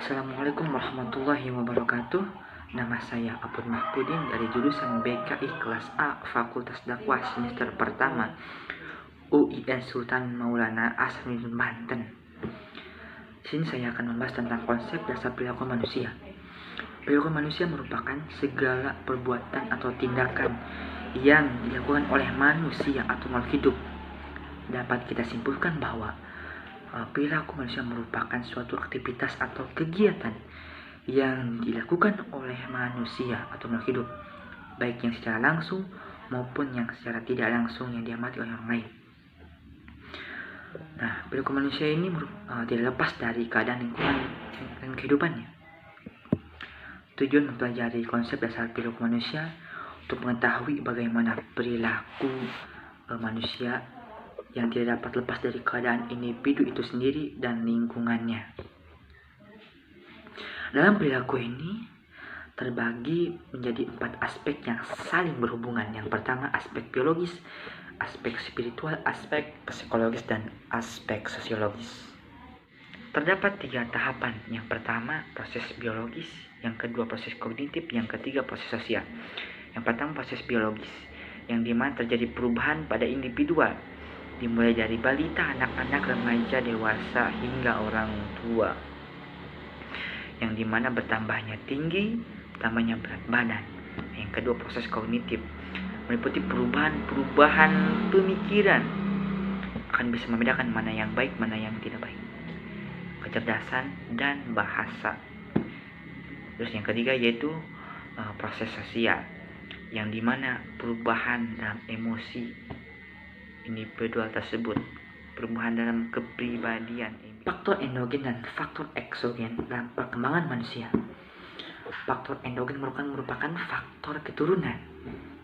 Assalamualaikum warahmatullahi wabarakatuh. Nama saya Apun Mahpudin dari jurusan BKI kelas A Fakultas Dakwah semester pertama UIN Sultan Maulana Hasanuddin Banten. Di sini saya akan membahas tentang konsep dasar perilaku manusia. Perilaku manusia merupakan segala perbuatan atau tindakan yang dilakukan oleh manusia atau makhluk hidup. Dapat kita simpulkan bahwa perilaku manusia merupakan suatu aktivitas atau kegiatan yang dilakukan oleh manusia atau makhluk hidup, baik yang secara langsung maupun yang secara tidak langsung yang diamati oleh orang lain. Nah, perilaku manusia ini tidak lepas dari keadaan lingkungan dan kehidupannya. Tujuan mempelajari konsep dasar perilaku manusia untuk mengetahui bagaimana perilaku manusia yang tidak dapat lepas dari keadaan individu itu sendiri dan lingkungannya. Dalam perilaku ini terbagi menjadi 4 aspek yang saling berhubungan. Yang pertama aspek biologis, aspek spiritual, aspek psikologis, dan aspek sosiologis. Terdapat 3 tahapan. Yang pertama proses biologis, yang kedua proses kognitif, yang ketiga proses sosial. Yang pertama proses biologis, yang dimana terjadi perubahan pada individual, dimulai dari balita, anak-anak, remaja, dewasa, hingga orang tua, yang dimana bertambahnya tinggi, bertambahnya berat badan. Yang kedua proses kognitif, meliputi perubahan pemikiran, akan bisa membedakan mana yang baik, mana yang tidak baik, kecerdasan dan bahasa. Terus yang ketiga yaitu proses sosial, yang dimana perubahan dalam emosi individual tersebut, perubahan dalam kepribadian. Faktor endogen dan faktor eksogen dalam perkembangan manusia. Faktor endogen merupakan faktor keturunan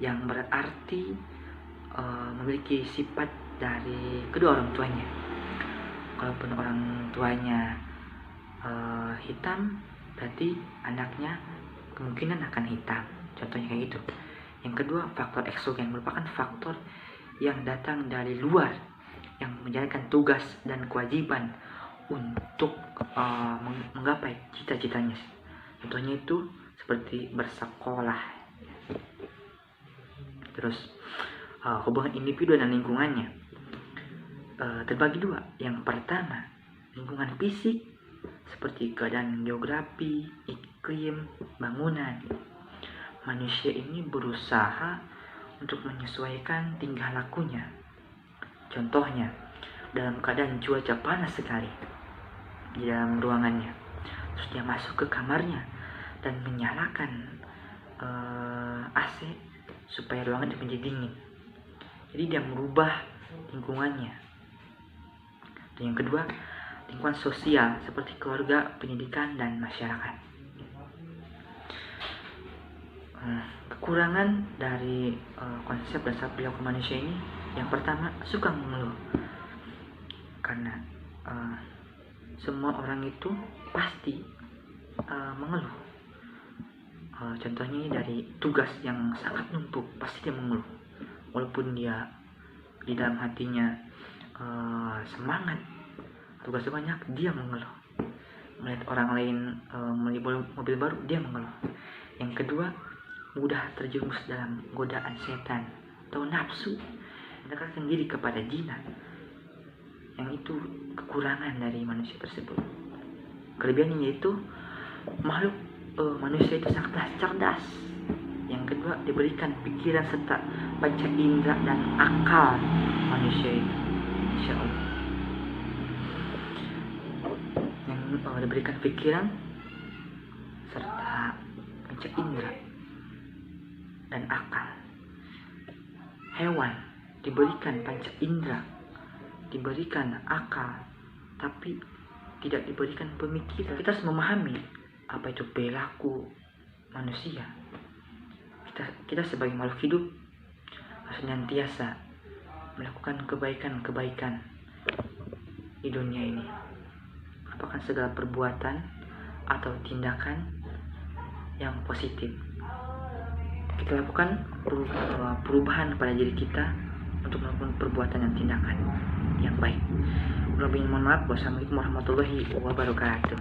yang berarti memiliki sifat dari kedua orang tuanya. Kalaupun orang tuanya hitam, berarti anaknya kemungkinan akan hitam. Contohnya kayak gitu. Yang kedua faktor eksogen merupakan faktor yang datang dari luar, yang menjalankan tugas dan kewajiban untuk menggapai cita-citanya. Contohnya itu seperti bersekolah. Terus hubungan individu dan lingkungannya terbagi 2. Yang pertama lingkungan fisik seperti keadaan geografi, iklim, bangunan. Manusia ini berusaha untuk menyesuaikan tingkah lakunya. Contohnya, dalam keadaan cuaca panas sekali di dalam ruangannya, terus dia masuk ke kamarnya dan menyalakan AC supaya ruangan menjadi dingin. Jadi dia merubah lingkungannya. Dan yang kedua, lingkungan sosial seperti keluarga, pendidikan, dan masyarakat. Kekurangan dari konsep dasar perilaku manusia ini, yang pertama suka mengeluh, karena semua orang itu pasti mengeluh. Contohnya dari tugas yang sangat numpuk, pasti dia mengeluh, walaupun dia di dalam hatinya semangat, tugasnya banyak, dia mengeluh. Melihat orang lain membeli mobil baru, dia mengeluh. Yang kedua, mudah terjerumus dalam godaan setan atau nafsu, mendekatkan diri kepada jinak. Yang itu kekurangan dari manusia tersebut. Kelebihannya yaitu makhluk manusia itu sangatlah cerdas. Yang kedua, diberikan pikiran serta panca indera dan akal manusia itu, insya Allah. Yang diberikan pikiran serta panca indera dan akal. Hewan diberikan panca indera, diberikan akal, tapi tidak diberikan pemikiran. Kita harus memahami apa itu perilaku manusia. Kita sebagai makhluk hidup harus senantiasa melakukan kebaikan-kebaikan di dunia ini. Apakah segala perbuatan atau tindakan yang positif. Kita lakukan perubahan pada diri kita untuk melakukan perbuatan dan tindakan yang baik. Mohon maaf. Wassalamualaikum warahmatullahi wabarakatuh.